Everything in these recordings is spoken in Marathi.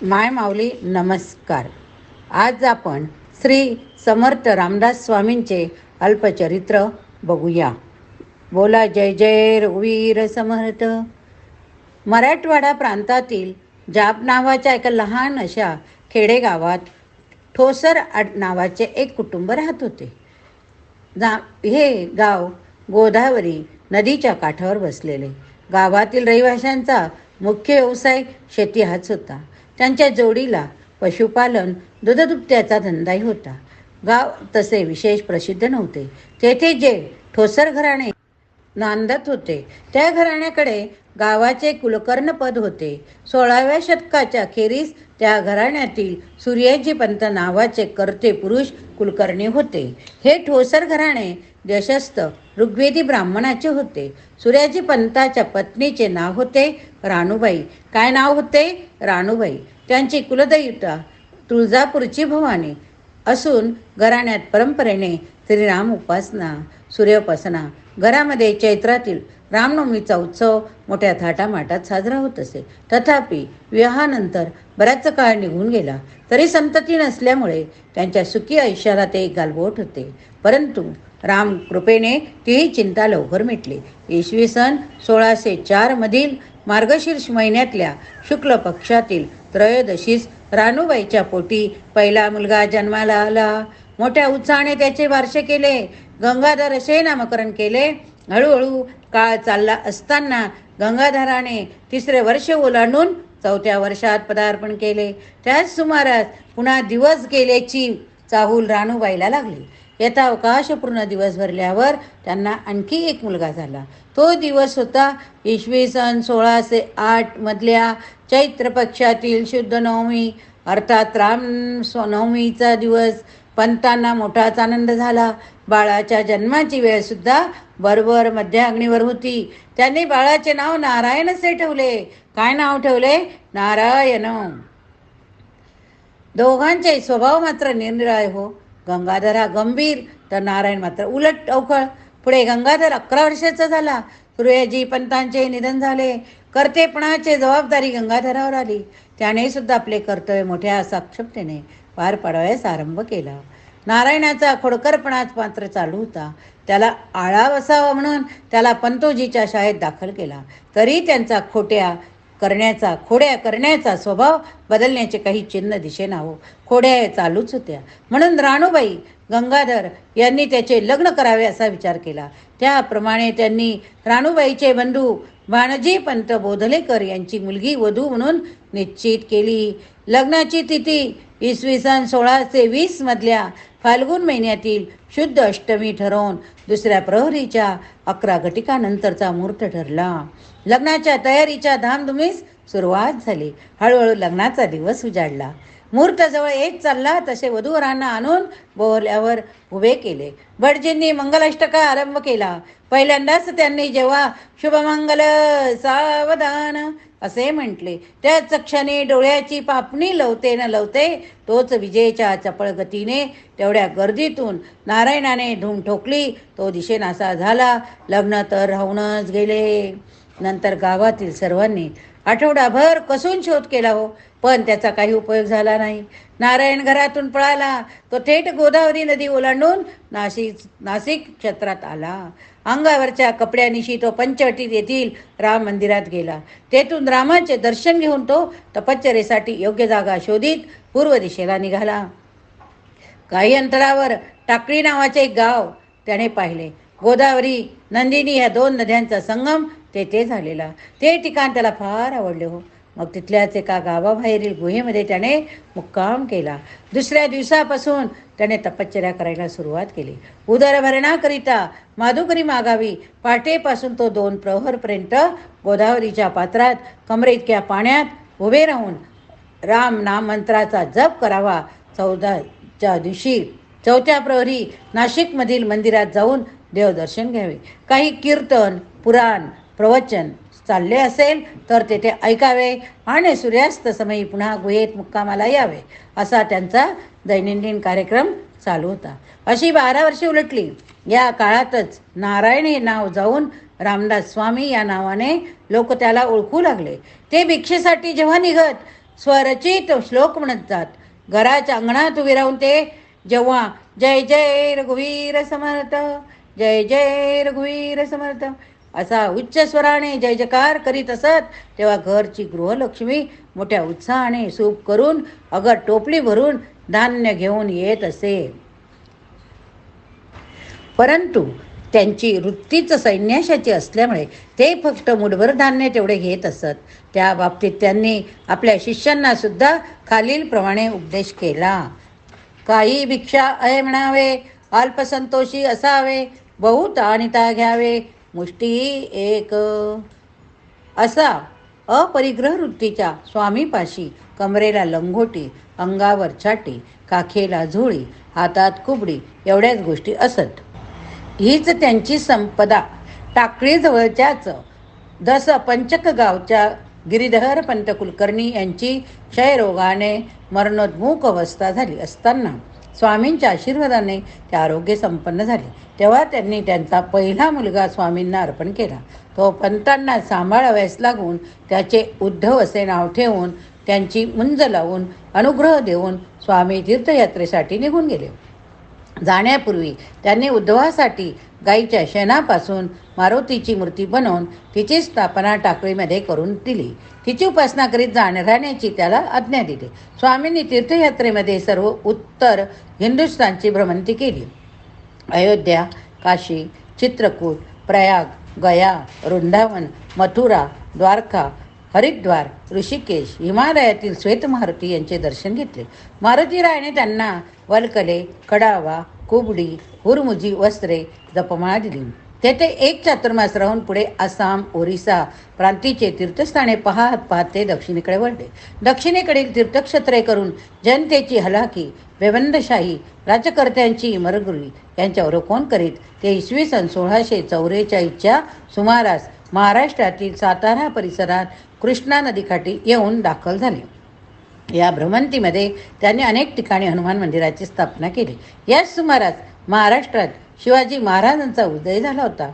माय माऊली नमस्कार. आज आपण श्री समर्थ रामदास स्वामींचे अल्पचरित्र बघूया. बोला जय जय रघुवीर समर्थ. मराठवाडा प्रांतातील जाब नावाच्या एका लहान अशा खेडेगावात ठोसर नावाचे एक कुटुंब राहत होते. हे गाव गोदावरी नदीच्या काठावर बसलेले. गावातील रहिवाशांचा मुख्य व्यवसाय शेती हाच होता. त्यांच्या जोडीला पशुपालन, दुधदुभत्याचा धंदाही होता. गाव तसे विशेष प्रसिद्ध नव्हते. तेथे जे ठोसर घराणे नांदत होते त्या घराण्याकडे गावाचे कुलकर्णी पद होते. 16व्या शतकाच्या अखेरीस त्या घराण्यातील सूर्याजी पंत नावाचे कर्ते पुरुष कुलकर्णी होते. हे ठोसर घराणे देशस्थ ऋग्वेदी ब्राह्मणाचे होते. सूर्याजी पंताच्या पत्नीचे नाव होते राणूबाई. काय नाव होते? राणूबाई. त्यांची कुलदैवता तुळजापूरची भवानी असून घराण्यात परंपरेने श्रीराम उपासना, सूर्योपासना. घरामध्ये चैत्रातील रामनवमीचा उत्सव मोठ्या थाटामाटात साजरा होत असे. तथापि विवाहानंतर बराच काळ निघून गेला तरी संतती नसल्यामुळे त्यांच्या सुखी आयुष्याला ते गालबोट होते. परंतु राम कृपेने तीही चिंता लवकर मिटली. इसवी सन 1604 मधील मार्गशीर्ष महिन्यातल्या शुक्ल पक्षातील त्रयोदशीस राणूबाईच्या पोटी पहिला मुलगा जन्माला आला. मोठ्या उत्साहाने त्याचे बारसे केले. गंगाधर असे नामकरण केले. हळूहळू काळ चालला असताना गंगाधराने 3रे वर्ष ओलांडून 4थ्या वर्षात पदार्पण केले. त्याच सुमारास पुन्हा दिवस गेल्याची चाहूल राणूबाईला लागली. यथावकाशपूर्ण दिवस भरल्यावर त्यांना आणखी एक मुलगा झाला. तो दिवस होता इसवी सन 1608 मधल्या चैत्र पक्षातील शुद्ध नवमी, अर्थात राम नवमीचा दिवस. पंतांना मोठाच आनंद झाला. बाळाच्या जन्माची वेळ सुद्धा बरोबर मध्याग्नीवर होती. त्यांनी बाळाचे नाव नारायण असे ठेवले. काय नाव ठेवले? नारायण. दोघांचे स्वभाव मात्र निरनिराळे हो. गंगाधर हा गंभीर तर नारायण मात्र उलट अवखळ. पुढे गंगाधर 11 वर्षाचा झाला. सूर्याजी पंतांचे निधन झाले. कर्तेपणाची जबाबदारी गंगाधरावर आली. त्याने सुद्धा आपले कर्तव्य मोठ्या सक्षमतेने पार पाडण्यास आरंभ केला. नारायणाचा खोडकरपणाच मात्र चालू होता. त्याला आळा बसावा म्हणून त्याला पंतोजीच्या शाळेत दाखल केला. तरी त्यांचा खोड्या करण्याचा स्वभाव बदलण्याचे काही चिन्ह दिसेना हो. खोड्या चालूच होत्या. म्हणून राणूबाई गंगाधर यांनी त्याचे लग्न करावे असा विचार केला. त्याप्रमाणे त्यांनी राणूबाईचे बंधू भाणजी पंत बोधलेकर यांची मुलगी वधू म्हणून निश्चित केली. लग्नाची तिथी इसवी सन 1620 मधल्या फाल्गुन महिन्यातील शुद्ध अष्टमी ठरवून 2ऱ्या प्रहरीच्या 11 घटिकानंतरचा मुहूर्त ठरला. लग्नाच्या तयारीच्या धामधुमीस सुरुवात झाली. हळूहळू लग्नाचा दिवस उजाडला. मुहूर्त जवळ येत चालला तसे वधूवरांना आणून बोहल्यावर उभे केले. भटजींनी मंगलाष्टका आरंभ केला. पहिल्यांदाच त्यांनी जेव्हा शुभमंगल सावधान असे म्हटले त्याच क्षणी डोळ्याची पापणी लवते न लवते तोच विजेच्या चपळ गतीने तेवढ्या गर्दीतून नारायणाने धूम ठोकली. तो दिशेनासा झाला. लग्न तर राहूनच गेले. नंतर गावातील सर्वांनी आठवडाभर कसून शोध केला हो, पण त्याचा काही उपयोग झाला नाही. नारायण घरातून पळाला. तो थेट गोदावरी नदी ओलांडून नाशिक क्षेत्रात आला. अंगावरच्या कपड्यानिशी तो पंचवटीत येथील राम मंदिरात गेला. तेथून रामाचे दर्शन घेऊन तो तपश्चर्येसाठी योग्य जागा शोधित पूर्व दिशेला निघाला. काही अंतरावर टाकळी नावाचे एक गाव त्याने पाहिले. गोदावरी नंदिनी ह्या 2 नद्यांचा संगम तेथे झालेला. ते ठिकाण त्याला फार आवडले हो. मग तिथल्याच एका गावाबाहेरील गुहेमध्ये त्याने मुक्काम केला. 2ऱ्या दिवसापासून त्याने तपश्चर्या करायला सुरुवात केली. उदरभरणाकरिता माधुकरी मागावी. पहाटेपासून तो 2 प्रहरपर्यंत गोदावरीच्या पात्रात कमरे इतक्या पाण्यात उभे राहून राम नाम मंत्राचा जप करावा. 14च्या दिवशी 4थ्या प्रहरी नाशिकमधील मंदिरात जाऊन देवदर्शन घ्यावे. काही कीर्तन, पुराण, प्रवचन चालले असेल तर तेथे ऐकावे आणि सूर्यास्त समयी पुन्हा गुहेत मुक्कामाला यावे असा त्यांचा दैनंदिन कार्यक्रम चालू होता. अशी 12 वर्षे उलटली. या काळातच नारायण हे नाव जाऊन रामदास स्वामी या नावाने लोक त्याला ओळखू लागले. ते भिक्षेसाठी जेव्हा निघत स्वरचित श्लोक म्हणत जात. घराच्या अंगणात उभे राहून ते जेव्हा जय जय रघुवीर समर्थ, जय जय रघुवीर समर्थ असा उच्च स्वराने जय जयकार करीत असत, तेव्हा घरची गृहलक्ष्मी मोठ्या उत्साहाने सूप करून अगर टोपली भरून धान्य घेऊन येत असे. परंतु त्यांची वृत्तीच सैन्याशाची असल्यामुळे ते फक्त मुठभर धान्य तेवढे घेत असत. त्या बाबतीत त्यांनी आपल्या शिष्यांना सुद्धा खालीलप्रमाणे उपदेश केला. काही भिक्षा अय म्हणावे, अल्पसंतोषी असावे, बहुत आणिता घ्यावे, मुष्टी एक. असा अपरिग्रह वृत्तीच्या स्वामीपाशी कमरेला लंगोटी, अंगावर छाटी, काखेला झोळी, हातात कुबडी एवढ्याच गोष्टी असत. हीच त्यांची संपदा. टाकळीजवळच्याच दस पंचक गावच्या गिरीधर पंत कुलकर्णी यांची क्षयरोगाने मरणोन्मुख अवस्था झाली असताना स्वामींच्या आशीर्वादाने ते आरोग्य संपन्न झाले. तेव्हा त्यांनी त्यांचा पहिला मुलगा स्वामींना अर्पण केला. तो पंतांना सांभाळावयास लागून त्याचे उद्धव असे नाव ठेवून त्यांची मुंज लावून अनुग्रह देऊन स्वामी तीर्थयात्रेसाठी निघून गेले. जाण्यापूर्वी त्यांनी उद्धवासाठी गाईच्या शेणापासून मारुतीची मूर्ती बनवून तिची स्थापना टाकळीमध्ये करून दिली. तिची उपासना करीत राहण्याची त्याला आज्ञा दिली. स्वामींनी तीर्थयात्रेमध्ये सर्व उत्तर हिंदुस्थानची भ्रमंती केली. अयोध्या, काशी, चित्रकूट, प्रयाग, गया, वृंदावन, मथुरा, द्वारका, हरिद्वार, ऋषिकेश, हिमालयातील श्वेत मारुती यांचे दर्शन घेतले. मारुतीरायाने त्यांना वलकले, कडावा, कुबडी, हुरमुजी वस्त्रे, जपमाळा दिली. तेथे एक चातुर्मास राहून पुढे आसाम, ओरिसा प्रांतीचे तीर्थस्थाने पाहत पाहत ते दक्षिणेकडे वळले. दक्षिणेकडील तीर्थक्षेत्रे करून जनतेची हलाखी, बेबंदशाही, राज्यकर्त्यांची मरगुरी यांच्यावर कोण करीत ते इसवी सन 1644च्या सुमारास महाराष्ट्रातील सातारा परिसरात कृष्णा नदीकाठी येऊन दाखल झाले. या भ्रमंतीमध्ये त्यांनी अनेक ठिकाणी हनुमान मंदिराची स्थापना केली. याच सुमारास महाराष्ट्रात शिवाजी महाराजांचा उदय झाला होता.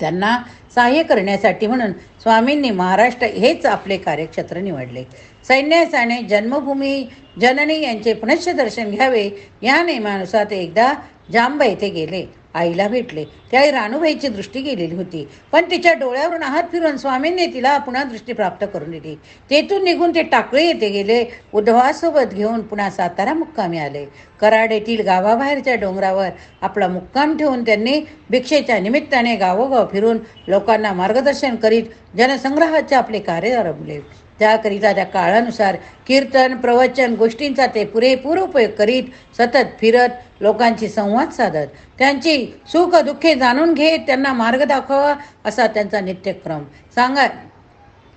त्यांना सहाय्य करण्यासाठी म्हणून स्वामींनी महाराष्ट्र हेच आपले कार्यक्षेत्र निवडले. सैन्यासाने जन्मभूमी जननी यांचे पुनश्च दर्शन घ्यावे या नियमानुसार ते एकदा जांब येथे गेले. आईला भेटले. त्यावेळी राणूबाईची दृष्टी गेलेली होती, पण तिच्या डोळ्यावरून हात फिरून स्वामींनी तिला पुन्हा दृष्टी प्राप्त करून दिली. तेथून निघून ते टाकळी येथे गेले. उद्धवासोबत घेऊन पुन्हा सातारा मुक्कामी आले. कराड येथील गावाबाहेरच्या डोंगरावर आपला मुक्काम ठेवून त्यांनी भिक्षेच्या निमित्ताने गावोगाव फिरून लोकांना मार्गदर्शन करीत जनसंग्रहाचे आपले कार्य आरंभले. त्याकरिता त्या काळानुसार कीर्तन, प्रवचन गोष्टींचा ते पुरेपूर उपयोग करीत सतत फिरत लोकांशी संवाद साधत त्यांची सुख दुःखे जाणून घेत त्यांना मार्ग दाखवा असा त्यांचा नित्यक्रम.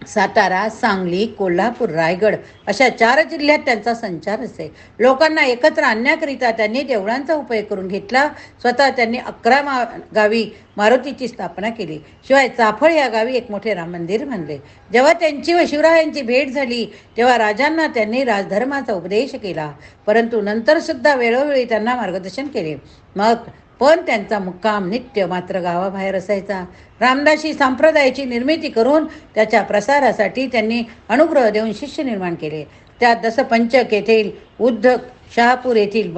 सातारा, सांगली, कोल्हापूर, रायगड अशा 4 जिल्ह्यात त्यांचा संचार असे. लोकांना एकत्र आणण्याकरिता त्यांनी देवळांचा उपयोग करून घेतला. स्वतः त्यांनी 11 गावी मारुतीची स्थापना केली. शिवाय चाफळ या गावी एक मोठे राम मंदिर बांधले. जेव्हा त्यांची व शिवरायांची भेट झाली तेव्हा राजांना त्यांनी राजधर्माचा उपदेश केला, परंतु नंतर सुद्धा वेळोवेळी त्यांना मार्गदर्शन केले. पण त्यांचा मुक्काम नित्य मात्र गावाबाहेर असायचा. रामदासी संप्रदायाची निर्मिती करून त्याच्या प्रसारासाठी त्यांनी अनुग्रह देऊन शिष्य निर्माण केले. त्यात दसपंचक येथील उद्धव, शहापूर येथील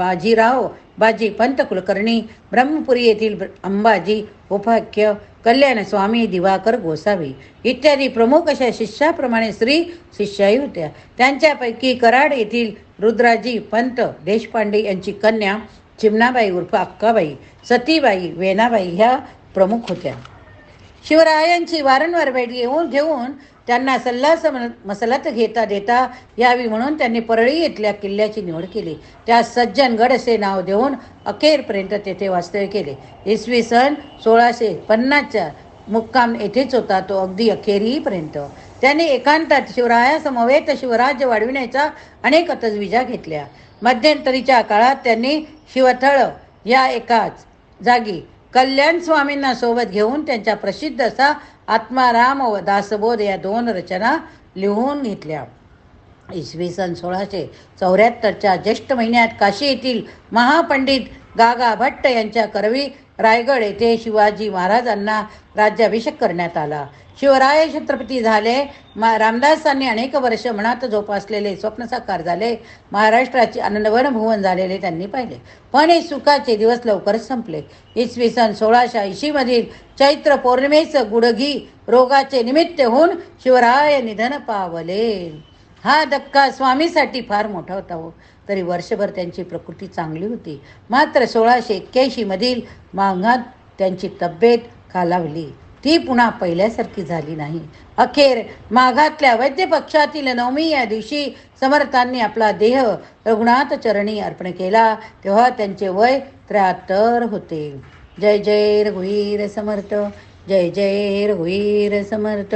बाजी पंत कुलकर्णी, ब्रह्मपुरी येथील अंबाजी उपाख्य, कल्याण स्वामी, दिवाकर गोसावी इत्यादी प्रमुख अशा शिष्याप्रमाणे स्त्री शिष्याही होत्या. त्यांच्यापैकी कराड येथील रुद्राजी पंत देशपांडे यांची कन्या चिमणाबाई उर्फ अक्काबाई, सतीबाई, वेणाबाई ह्या प्रमुख होत्या. शिवरायांची वारंवार भेट घेऊन त्यांना मसलत घेता देता यावी म्हणून त्यांनी परळी येथल्या किल्ल्याची निवड केली. त्या सज्जनगड असे नाव देऊन अखेरपर्यंत तेथे वास्तव्य केले. इसवी सन 1650चा मुक्काम येथेच होता, तो अगदी अखेरीपर्यंत. त्यांनी एकांतात शिवरायासमवेत शिवराज्य वाढविण्याचा अनेक तजविजा घेतल्या. मध्यंतरीच्या काळात त्यांनी शिवथळ या एकाच जागी कल्याण स्वामींना सोबत घेऊन त्यांच्या प्रसिद्ध असा आत्माराम व दासबोध या 2 रचना लिहून घेतल्या. इसवी सन 1674च्या ज्येष्ठ महिन्यात काशी येथील महापंडित गागा भट्ट यांच्या करवी रायगड येथे शिवाजी महाराजांना राज्याभिषेक करण्यात आला. शिवराय छत्रपती झाले. रामदासांनी अनेक वर्ष मनात जोपासलेले स्वप्न साकार झाले. महाराष्ट्राची आनंदवन भुवन झालेले त्यांनी पाहिले. पण हे सुखाचे दिवस लवकरच संपले. इसवी सन 1680 मधील चैत्र पौर्णिमेस गुडघी रोगाचे निमित्त होऊन शिवराय निधन पावले. हा धक्का स्वामीसाठी फार मोठा होता हो. तरी वर्षभर त्यांची प्रकृती चांगली होती. मात्र 1681 मधील माघात त्यांची तब्येत खालावली. ती पुन्हा पहिल्यासारखी झाली नाही. अखेर माघातल्या वैद्य पक्षातील नवमी या दिवशी समर्थांनी आपला देह रघुनाथ चरणी अर्पण केला. तेव्हा त्यांचे वय 73 होते. जय जय रघुवीर समर्थ. जय जय रघुवीर समर्थ.